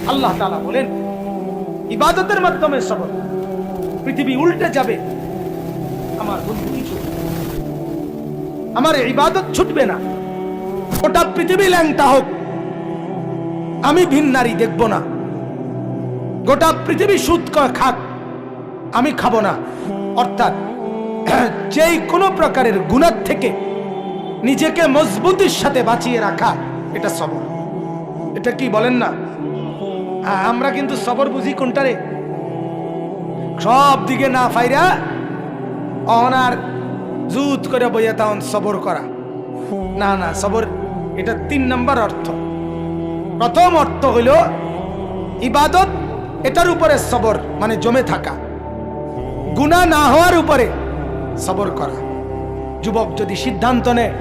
আল্লাহ তাআলা বলেন ইবাদতের মাধ্যমে সবর। পৃথিবী উল্টে যাবে, আমার বন্ধু কিছু, আমার ইবাদত ছুটবে না। গোটা পৃথিবী ল্যাংটা হোক, আমি ভিন নারী দেখব না। গোটা পৃথিবী সুদ খাক, আমি খাবো না। অর্থাৎ যেই কোনো প্রকারের গুনাহ থেকে নিজেকে মজবুতির সাথে বাঁচিয়ে রাখা, এটা সবর। এটা কি বলেন না? আমরা কিন্তু সবর বুঝি কোনটারে? সব দিকে না ফাইরা অনার জুত করে বইয়া তাহন সবর করা। না না, সবর এটা 3 নম্বর অর্থ। প্রথম অর্থ হইল ইবাদত, এটার উপরে সবর মানে জমে থাকা, গুনাহ না হওয়ার উপরে সবর করা। যুবক যদি সিদ্ধান্ত নেয়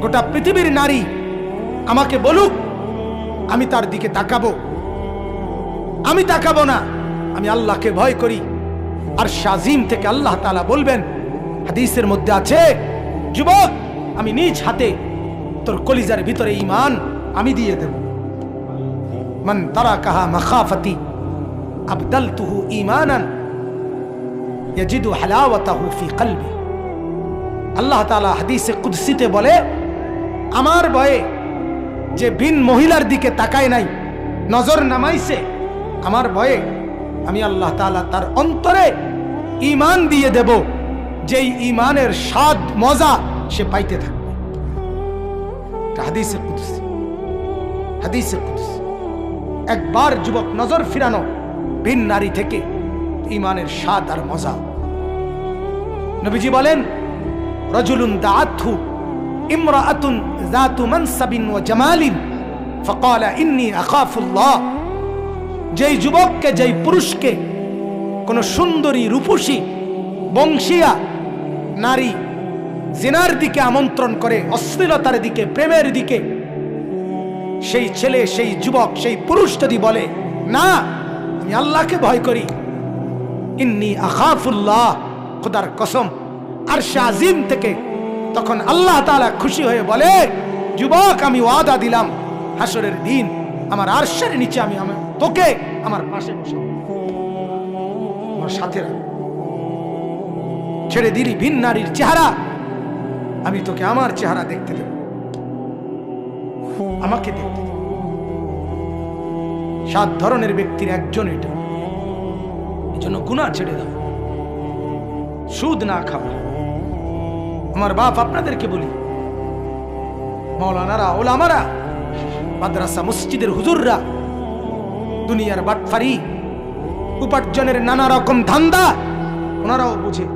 গোটা পৃথিবীর নারী আমাকে বলুক, আমি তার দিকে তাকাবো, আমি তাকাবো না, আমি আল্লাহকে ভয় করি। আর শাজিম থেকে আল্লাহ তাআলা বলবেন, হাদিসের মধ্যে আছে, যুবক আমি নিজ হাতে তোর কলিজার ভিতরে ঈমান আমি দিয়ে দেব। মান তারাকাহা মাখাফাতি আবদালতুহু ঈমানান ইয়াজিদু হালাওয়াতাহু ফি কলবি। আল্লাহ তাআলা হাদিসে কুদসিতে বলে, আমার ভয়ে যে ভিন মহিলার দিকে তাকায় নাই, নজর নামাইছে, আমার ভয়ে আমি আল্লাহ তাআলা তার অন্তরে ঈমান দিয়ে দেব, যেই ঈমানের স্বাদ মজা সে পাইতে থাকবে। হাদিসে কুদসি, হাদিসে কুদসি। একবার যুবক নজর ফিরানো ভিন নারী থেকে, ঈমানের স্বাদ আর মজা। নবীজি বলেন, রাজুলুন দাআতহু ইমরাআতুন যাতু মানসাবিন ওয়া জামালিন ফাকালা ইন্নী আখাফুল্লাহ। যেই যুবককে, যেই পুরুষকে কোন সুন্দরী, রূপসী, বংশীয়া নারী জিনার দিকে আমন্ত্রণ করে, অশ্লীলতার দিকে, প্রেমের দিকে, সেই ছেলে, সেই যুবক, সেই পুরুষ যদি বলে, না আমি আল্লাহকে ভয় করি, ইন্নী আখাফুল্লাহ, খোদার কসম, আরশে আজিম থেকে তখন আল্লাহ তাআলা খুশি হয়ে বলে, যুবক আমি ওয়াদা দিলাম হাসরের দিন আমার আরশের নিচে আমি তোকে আমার পাশে বসে আমার সাথে রাখ। ছেড়ে দিলি ভিন নারীর চেহারা, আমি তোকে আমার চেহারা দেখতে দেব, আমাকে দেখতে দেব। 7 ধরনের ব্যক্তির একজন এটা। এই জন্য গুনাহ ছেড়ে দাও, সুদ না খাওয়া। আমার বাপ আপনাদেরকে বলি, মাওলানারা, ওলামারা, মাদ্রাসা মসজিদের হুজুররা, দুনিয়ার বাটফারি, উপার্জনের নানা রকম ধান্দা ওনারাও বুঝে।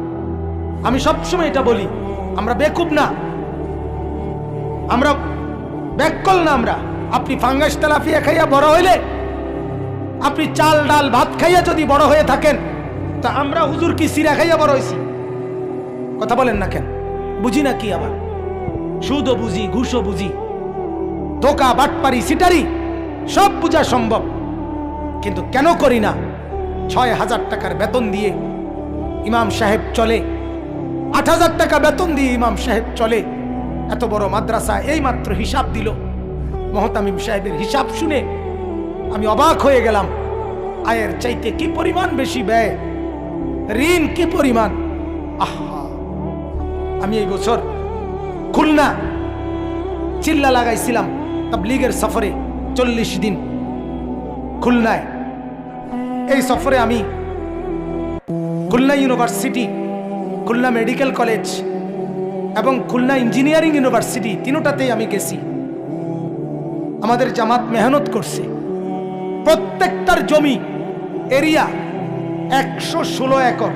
আমি সবসময় এটা বলি, আমরা বেকুব না, আমরা ব্যাককল না। আমরা, আপনি ফাঙ্গাস তেলাপিয়া খাইয়া বড় হইলে, আপনি চাল ডাল ভাত খাইয়া যদি বড় হয়ে থাকেন, তা আমরা হুজুর কি সিরা খাইয়া বড় হয়েছি? কথা বলেন না কেন? বুঝি না কি? আবার সুদও বুঝি, ঘুষও বুঝি, ধোকা, বাটপারি, সিটারি সব বুঝা সম্ভব, কিন্তু কেন করি না? 6,000 টাকার বেতন দিয়ে ইমাম সাহেব চলে, 8,000 টাকা বেতন দিয়ে ইমাম সাহেব চলে। এত বড় মাদ্রাসা এই মাত্র হিসাব দিল, মহতামিম সাহেবের হিসাব শুনে আমি অবাক হয়ে গেলাম। আয়ের চাইতে কি পরিমাণ বেশি ব্যয়, ঋণ কি পরিমাণ। আহা, আমি এই বছর খুলনা চিল্লা লাগাইছিলাম তাবলীগের সফরে, 40 দিন খুলনায়। এই সফরে আমি Khulna university, Khulna medical college এবং খুলনা ইঞ্জিনিয়ারিং ইউনিভার্সিটি, তিনটাতেই আমি গেছি। আমাদের জামাত মেহনত করছে। প্রত্যেকটার জমি এরিয়া 116 একর,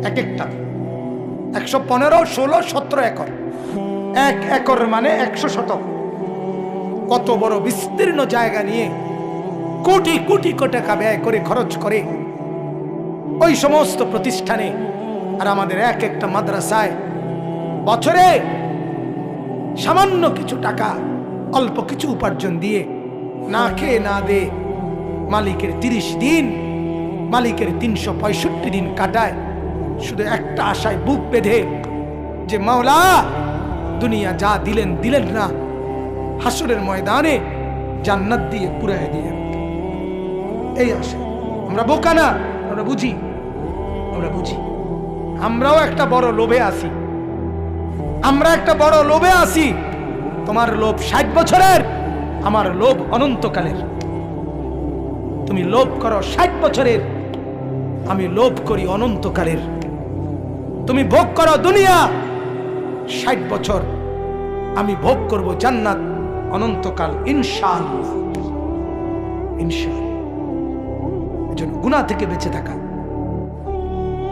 এক একটা 115, 16, 17 একর। 1 একর মানে 100 শতক। কত বড় বিস্তীর্ণ জায়গা নিয়ে কোটি কোটি টাকা ব্যয় করে, খরচ করে ওই সমস্ত প্রতিষ্ঠানে। আর আমাদের এক একটা মাদ্রাসায় বছরে সামান্য কিছু টাকা, অল্প কিছু উপার্জন দিয়ে না খেয়ে না দে মালিকের 30 দিন, মালিকের 365 দিন কাটায় শুধু একটা আশায় বুক বেঁধে, যে মাওলা দুনিয়া যা দিলেন দিলেন না, হাসরের ময়দানে জান্নাত দিয়ে পুরায় দিলেন। এই আশা। আমরা বোকা না, আমরা বুঝি, আমরা বুঝি। আমরাও একটা বড় লোভে আছি, আমরা একটা বড় লোভে আছি। তোমার লোভ 60 বছরের, আমার লোভ অনন্তকালের। তুমি লোভ করো 60 বছরের, আমি লোভ করি অনন্তকালের। তুমি ভোগ করো দুনিয়া 60 বছর, আমি ভোগ করব জান্নাত অনন্তকাল, ইনশাআল্লাহ। ইনশাআল্লাহ। এজন্য গুনাহ থেকে বেঁচে থাকা,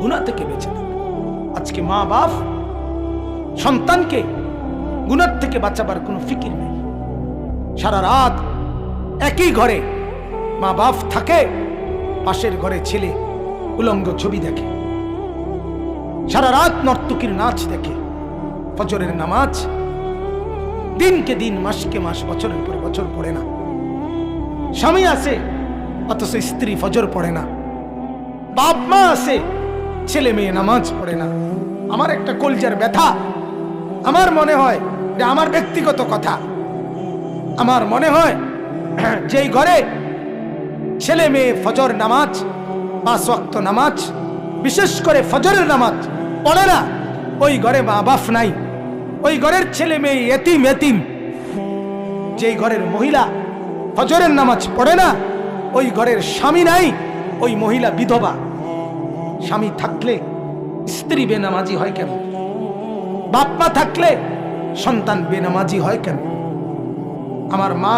গুনাহ থেকে বেঁচে থাকা। আজকে মা বাপ সন্তানকে গুনাহ থেকে বাঁচাবার কোনো ফিকির নেই। সারা রাত একই ঘরে মা বাপ থাকে, পাশের ঘরে ছেলে উলঙ্গ ছবি দেখে, সারা রাত নর্তকীর নাচ দেখে, ফজরের নামাজ দিনকে দিন, মাসকে মাস, বছরের পর বছর পড়ে না। স্বামী আছে অথচ স্ত্রী ফজর পড়ে না। বাপ মা আছে, ছেলে মেয়ে নামাজ পড়ে না। আমার একটা কলজার ব্যথা, আমার মনে হয় যে আমার ব্যক্তিগত কথা, আমার মনে হয় যেই ঘরে ছেলে মেয়ে ফজর নামাজ, 5 ওয়াক্ত নামাজ, বিশেষ করে ফজরের নামাজ পড়ে না, ওই ঘরে মা বাপ নাই, ওই ঘরের ছেলে মেয়ে এতিম এতিম। যেই ঘরের মহিলা ফজরের নামাজ পড়ে না, ওই ঘরের স্বামী নাই, ওই মহিলা বিধবা। স্বামী থাকলে স্ত্রী বেনামাজি হয় কেন? বাপ মা থাকলে সন্তান বেনামাজি হয় কেন? আমার মা,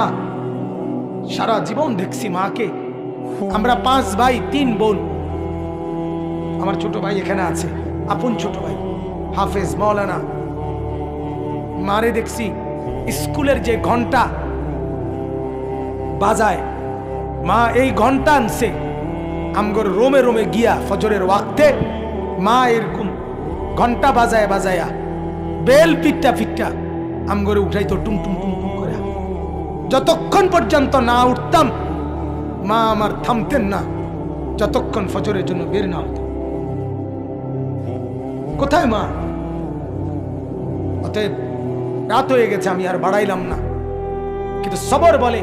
সারা জীবন দেখছি মাকে। আমরা 5 ভাই 3 বোন। আমার ছোট ভাই এখানে আছে, আপন ছোট ভাই হাফেজ মাওলানা। মারে দেখছি স্কুলের যে ঘন্টা বাজায়, মা এই ঘন্টা আনছে আমগর রোমে রোমে গিয়া ফজরের ওয়াক্তে। মা এরকম ঘন্টা বাজায় বাজায়া বেল পিটটা পিটটা আমগরে উঠাইতো টুম টুম টুম টুম করে। যতক্ষণ পর্যন্ত না উঠতাম মা আমার থামতেন না, যতক্ষণ ফজরের জন্য বের না হতো। কোথায় মা? অতএব রাত হয়ে গেছে, আমি আর বাড়াইলাম না। কিন্তু সবর বলে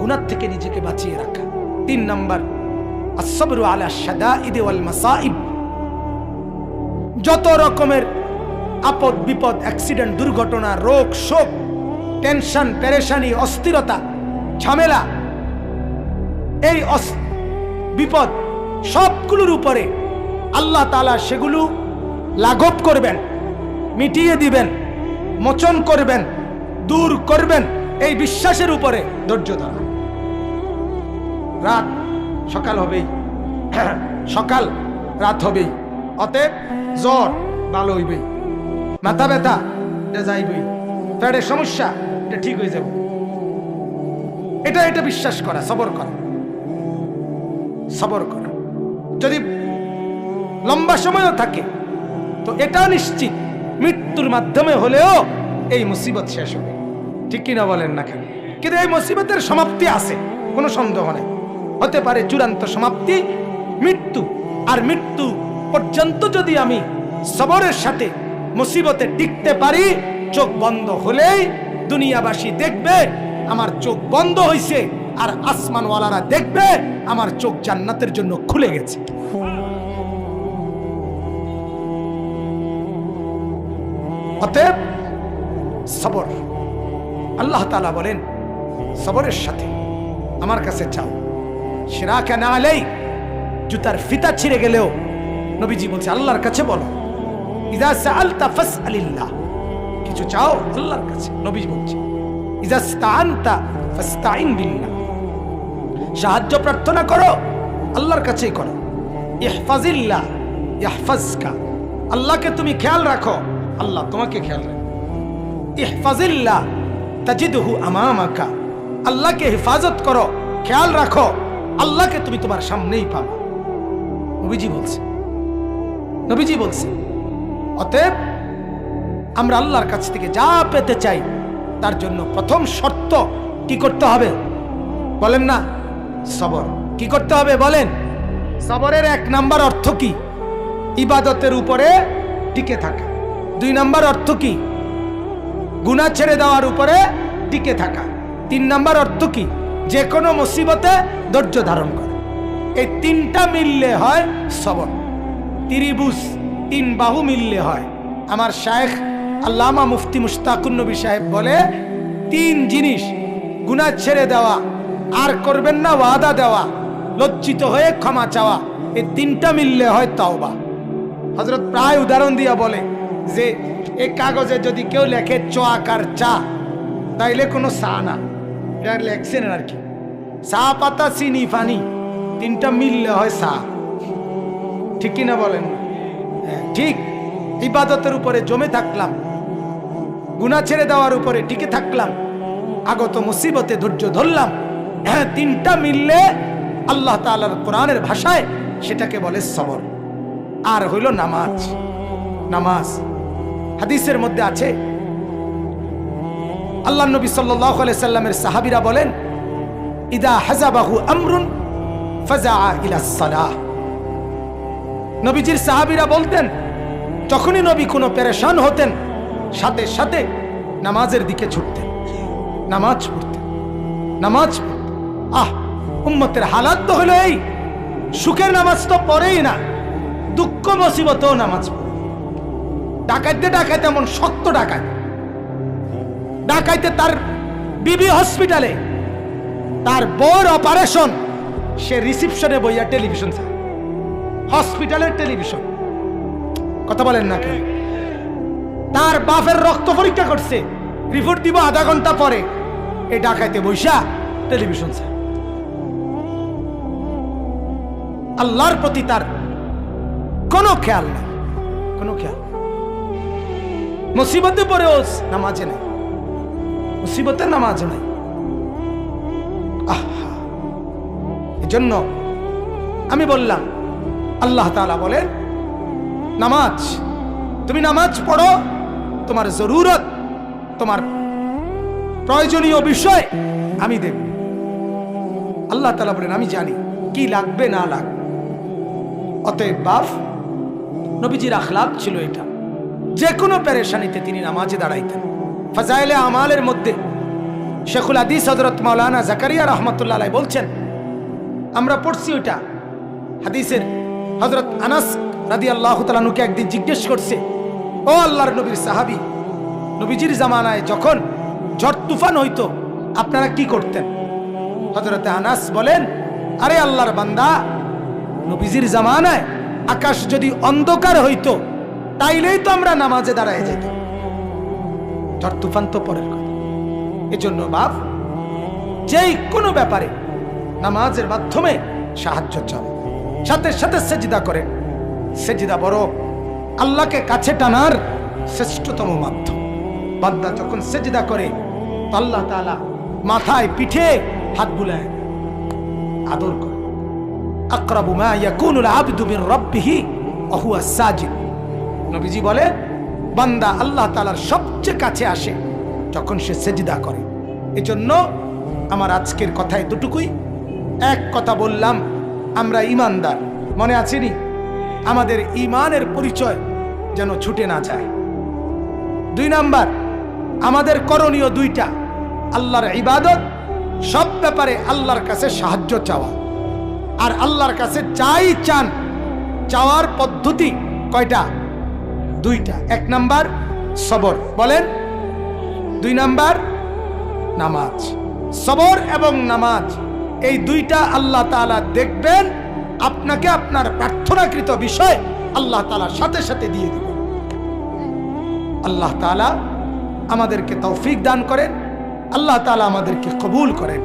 গুনাহ থেকে নিজেকে বাঁচিয়ে রাখা। 3 নাম্বার, আসসাবরু আলা শাদাইদ ওয়াল মাসাইব। যত রকমের আপদ বিপদ, অ্যাক্সিডেন্ট, দুর্ঘটনা, রোগ শোক, টেনশন, পেরেশানি, অস্থিরতা, ঝামেলা, এই বিপদ সবগুলোর উপরে আল্লাহ তাআলা সেগুলো লাঘব করবেন, মিটিয়ে দিবেন, মোচন করবেন, দূর করবেন, এই বিশ্বাসের উপরে ধৈর্য ধরা। রাত সকাল হবেই, সকাল রাত হবেই। অতএব জ্বর ভালো হইবেই, মাথা ব্যথা এটা যাইবেই, পেটের সমস্যা এটা ঠিক হয়ে যাবে। এটা বিশ্বাস করা, সবর করা, সবর করা। যদি লম্বা সময়ও থাকে তো এটাও নিশ্চিত মৃত্যুর মাধ্যমে হলেও এই মুসিবত শেষ হবে। ঠিক কিনা বলেন না কেন? কিন্তু এই মুসিবতের সমাপ্তি আছে, কোনো সন্দেহ নেই। হতে পারে চূড়ান্ত সমাপ্তি মৃত্যু। আর মৃত্যু পর্যন্ত যদি আমি সবরের সাথে মুসিবতে টিকতে পারি, চোখ বন্ধ হলেই দুনিয়াবাসী দেখবে আমার চোখ বন্ধ হয়েছে, আর আসমানওয়ালারা দেখবে আমার চোখ জান্নাতের জন্য খুলে গেছে। অতএব সবর, আল্লাহ তাআলা বলেন সবরের সাথে আমার কাছে চাও। শিরাকা না আলাই, জুতার ফিতা ছিঁড়ে গেলেও নবীজি বলছে আল্লাহর কাছে বলো। ইযা সাআলতা ফাসআলিল্লাহ, কিছু চাও আল্লাহর কাছে। নবীজি বলছে ইযা ইসতাআনতা ফাসতাইন বিল্লাহ, সাহায্য প্রার্থনা করো আল্লাহর কাছেই করো। ইহফাজিল্লাহ ইয়াহফাজকা, আল্লাহকে তুমি খেয়াল রাখো, আল্লাহ তোমাকে খেয়াল রাখে। ইহফাজিল্লাহ তাজিদহু আমামাকা, আল্লাহকে হেফাজত করো, খেয়াল রাখো, আল্লাহকে তুমি তোমার সামনেই পাবে। নবীজি বলছে, নবীজি বলছে। অতএব আমরা আল্লাহর কাছ থেকে যা পেতে চাই তার জন্য প্রথম শর্ত কি করতে হবে বলেন না? সবর। কি করতে হবে বলেন? সবরের 1 নাম্বার অর্থ কি? ইবাদতের উপরে টিকে থাকা। 2 নাম্বার অর্থ কি? গুনাহ ছেড়ে দেওয়ার উপরে টিকে থাকা। 3 নাম্বার অর্থ কি? যে কোনো মুসিবতে ধৈর্য ধারণ করা। এই তিনটা মিললে হয় সবর। ত্রিভুজ, তিন বাহু মিললে হয়। আমার শায়েখ আল্লামা মুফতি মুশতাকুন নবী সাহেব বলে, তিন জিনিস, গুনাহ ছেড়ে দেওয়া, আর করবেন না ওয়াদা দেওয়া, লজ্জিত হয়ে ক্ষমা চাওয়া, এই তিনটা মিললে হয় তাওবা। হযরত প্রায় উদাহরণ দিয়া বলে যে এই কাগজে যদি কেউ লেখে চ আকার চা, তাইলে কোনো চা না, এটা লেখছেন আর কি। চা পাতা, চিনি, পানি, তিনটা মিললে হয় চা। ঠিক কিনা বলেন? ঠিক। ইবাদতের উপরে জমে থাকলাম, গুনাহ ছেড়ে দেওয়ার উপরে টিকে থাকলাম, আগত মুসিবতে ধৈর্য ধরলাম, হ্যাঁ, তিনটা মিললে আল্লাহ তাআলার কোরআনের ভাষায় সেটাকে বলে সবর। আর হইল নামাজ। নামাজ হাদিসের মধ্যে আছে, আল্লাহ নবী সাল্লাল্লাহু আলাইহি সাল্লামের সাহাবীরা বলেন, ইদা হাযাবাহু আমরুন ফাযাআ ইলাস সালাহ। নবীজির সাহাবীরা বলতেন, যখনই নবী কোনো পেরেশান হতেন, সাথে সাথে নামাজের দিকে ছুটতেন, নামাজ পড়তেন, নামাজ পড়তেন। উম্মতের হালাত তো হলো এই, সুখের নামাজ তো পড়েই না, দুঃখ মুসিবতেও নামাজ পড়ে। ডাকাইতে ডাকাইতে এমন শক্ত ডাকাইতে তার বিবি হসপিটালে, তার বউর অপারেশন, সে রিসিপশনে বইয়া টেলিভিশন চায়, হসপিটালের টেলিভিশন। কথা বলেন না কেন? তার বাপের রক্ত পরীক্ষা করছে, রিপোর্ট দিব আধা ঘন্টা পরে, এই ডাকাইতে বইসা টেলিভিশন চায়। আল্লাহর প্রতি তার কোনো খেয়াল নেই, কোনো খেয়াল। মুসিবতে পড়েও নামাজে নেই, মুসিবতে নামাজে নেই। এজন্য আমি বললাম, আল্লাহ তাআলা বলেন, নামাজ, তুমি নামাজ পড়ো, তোমার জরুরত, তোমার প্রয়োজনীয় বিষয় আমি দেব। আল্লাহ তাআলা বলেন, আমি জানি কি লাগবে না লাগবে। অতএব বাপ, নবীজির আখলাক ছিল এটা, যে কোনো পেরেশানিতে তিনি নামাজে দাঁড়াইতেন। ফাজাইলে আমালের মধ্যে শেখুল হাদিস হযরত মাওলানা জাকারিয়া রাহমাতুল্লাহ আলাইহি বলছেন, আমরা পড়ছি ওইটা হাদিসের, হযরত আনাস রাদিয়াল্লাহু তাআলা আনহুকে একদিন জিজ্ঞেস করছে, ও আল্লাহর নবীর সাহাবী, নবীজির জামানায় যখন ঝড় তুফান হইতো আপনারা কি করতেন? হযরত আনাস বলেন, আরে আল্লাহর বান্দা, নবীজির জামানায় আকাশ যদি অন্ধকার হইতো তাইলেই তো আমরা নামাজে দাঁড়ায় যেতাম, ঝড় তুফান তো পরের কথা। এজন্য বাপ, যেই কোনো ব্যাপারে নামাজের মাধ্যমে সাহায্য চাও, সাথে সাথে সেজদা করেন। সেজদা বড় আল্লাহকে কাছে টানার শ্রেষ্ঠতম মাধ্যম। বান্দা যখন সেজদা করে, আল্লাহ তাআলা মাথায় পিঠে হাত বুলায়, আদর করে। আকরাবু মা ইয়াকুনুল আবদু মির রাব্বিহি ওয়া হুয়া সাজিদ। নবীজি বলে, বান্দা আল্লাহ তাআলার সবচেয়ে কাছে আসে যখন সে সেজদা করে। এজন্য আমার আজকের কথায় দুটুকুই। এক কথা বললাম, আমরা ঈমানদার, মনে আছেনি? আমাদের ঈমানের পরিচয় যেন ছুটে না যায়। 2 নাম্বার, আমাদের করণীয় 2টা, আল্লাহর ইবাদত, সব ব্যাপারে আল্লাহর কাছে সাহায্য চাওয়া। আর আল্লাহর কাছে চাই চান, চাওয়ার পদ্ধতি কয়টা? 2টা। 1 নাম্বার সবর, বলেন। 2 নাম্বার নামাজ। সবর এবং নামাজ, এই 2টা আল্লাহ তাআলা দেখবেন, আপনাকে আপনার প্রার্থনাকৃত বিষয় আল্লাহ তাআলার সাথে সাথে দিয়ে দিবেন। আল্লাহ তাআলা আমাদেরকে তৌফিক দান করেন, আল্লাহ তাআলা আমাদেরকে কবুল করেন।